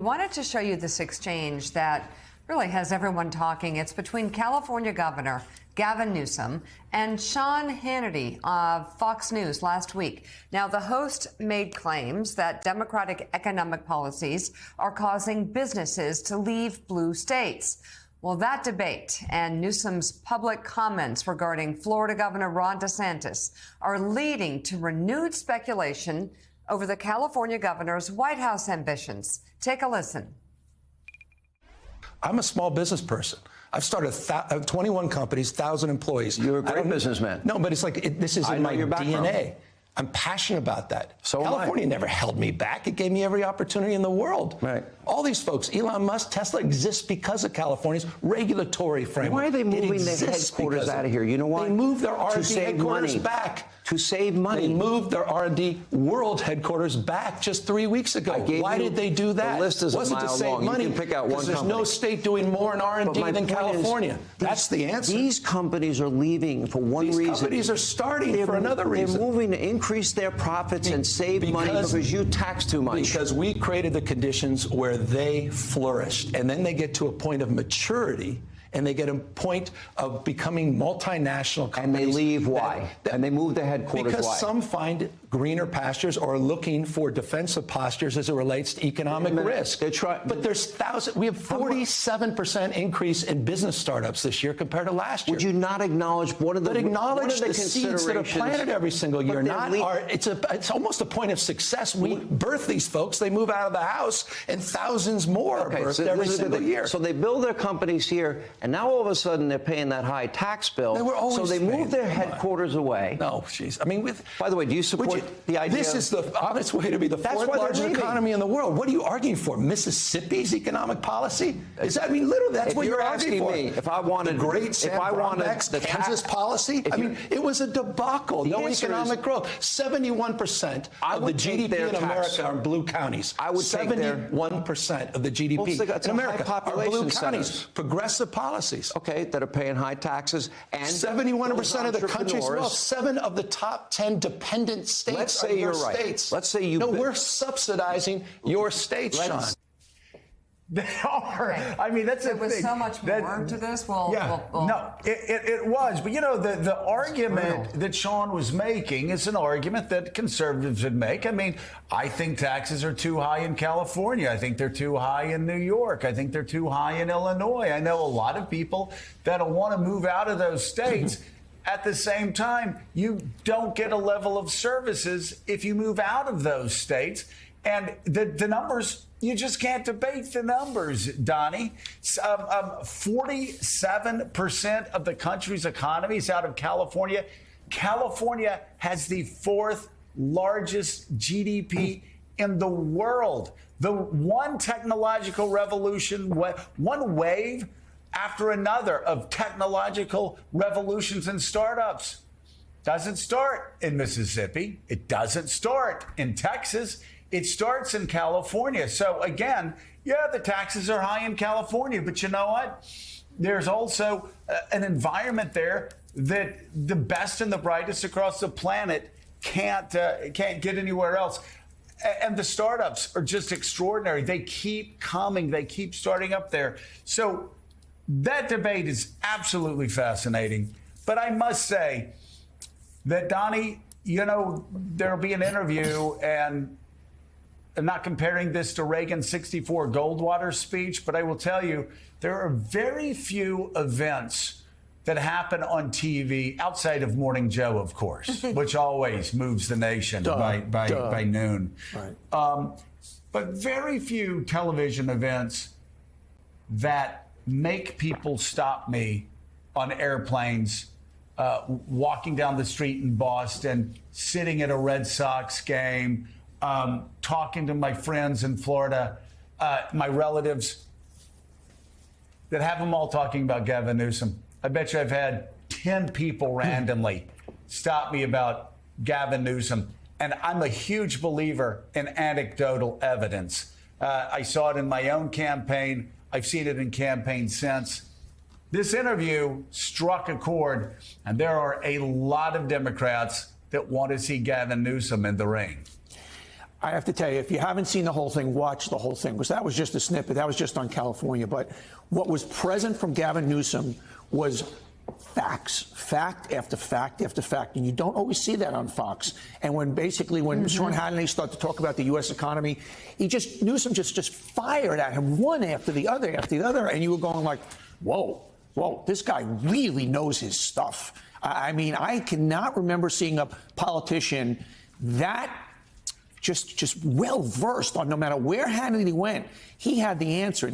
Wanted to show you this exchange that really has everyone talking. It's between California Governor Gavin Newsom and Sean Hannity of Fox News last week. Now, the host made claims that Democratic economic policies are causing businesses to leave blue states. Well, that debate and Newsom's public comments regarding Florida Governor Ron DeSantis are leading to renewed speculation over the California governor's White House ambitions. Take a listen. I'm a small business person. I've started 21 companies, 1,000 employees. You're a great businessman. No, but it's like this is in my DNA. I'm passionate about that. So California never held me back. It gave me every opportunity in the world. Right. All these folks, Elon Musk, Tesla exists because of California's regulatory framework. Why are they moving their headquarters out of here? You know why? They moved their R&D headquarters back. To save money. They moved their R&D world headquarters back just 3 weeks ago. Why did they do that? The list is wasn't a mile to save long. money. You can pick out one because there's company. no state doing more in R&D than California. That's the answer. These companies are leaving for one reason. These companies are starting for another reason. They're moving to increase their profits and save money because you tax too much. Because we created the conditions where they flourished. And then they get to a point of maturity. And they get a point of becoming multinational companies. And they leave. Why? And they move their headquarters. Because why? some find greener pastures or are looking for defensive postures as it relates to economic risk. But there's thousands. We have 47% increase in business startups this year compared to last year. Would you not acknowledge one of the? But acknowledge the seeds that are planted every single year. It's almost a point of success. We birth these folks. They move out of the house, and thousands more are birthed every single year. So they build their companies here. And now all of a sudden they're paying that high tax bill. They were always so they moved their headquarters away. No, jeez. I mean, by the way, do you support the idea? This is the honest way to be the fourth largest economy in the world. What are you arguing for? Mississippi's economic policy? Is that, I mean, literally, that's what you're arguing for. Me, if I wanted the great Sam Brownback's Kansas policy, I mean, it was a debacle. No economic growth. 71% of the GDP in America are blue counties. I would 71% of the GDP in America are blue counties. Progressive policies. Okay, that are paying high taxes and 71% of the country's wealth. 7 of the top 10 dependent states. Let's say you're right. Let's say you. No, we're subsidizing your states, Sean. They are. I mean, that's there was so much more to this. No, it was. But, you know, the argument that Sean was making is an argument that conservatives would make. I mean, I think taxes are too high in California. I think they're too high in New York. I think they're too high in Illinois. I know a lot of people that'll want to move out of those states. At the same time, you don't get a level of services if you move out of those states. And the numbers, you just can't debate the numbers, Donnie. 47% of the country's economy is out of California. California has the 4th largest GDP in the world. The one technological revolution, one wave after another of technological revolutions and startups. Doesn't start in Mississippi. It doesn't start in Texas. It starts in California. So again, yeah, the taxes are high in California, but you know what? There's also an environment there that the best and the brightest across the planet can't get anywhere else. And the startups are just extraordinary. They keep coming. They keep starting up there. So that debate is absolutely fascinating. But I must say that, Donnie, you know, there'll be an interview, and I'm not comparing this to Reagan's 64 Goldwater speech, but I will tell you there are very few events that happen on TV outside of Morning Joe, of course, which always moves the nation by noon. Right. But very few television events that make people stop me on airplanes, walking down the street in Boston, sitting at a Red Sox game, talking to my friends in Florida, my relatives, that have them all talking about Gavin Newsom. I bet you I've had 10 people randomly stop me about Gavin Newsom. And I'm a huge believer in anecdotal evidence. I saw it in my own campaign. I've seen it in campaigns since. This interview struck a chord, and there are a lot of Democrats that want to see Gavin Newsom in the ring. I have to tell you, if you haven't seen the whole thing, watch the whole thing, because that was just a snippet. That was just on California. But what was present from Gavin Newsom was facts, fact after fact after fact. And you don't always see that on Fox. And when Sean Hannity started to talk about the U.S. economy, Newsom just fired at him one after the other. And you were going like, whoa, this guy really knows his stuff. I mean, I cannot remember seeing a politician that just well-versed on no matter where Hannity went, he had the answer.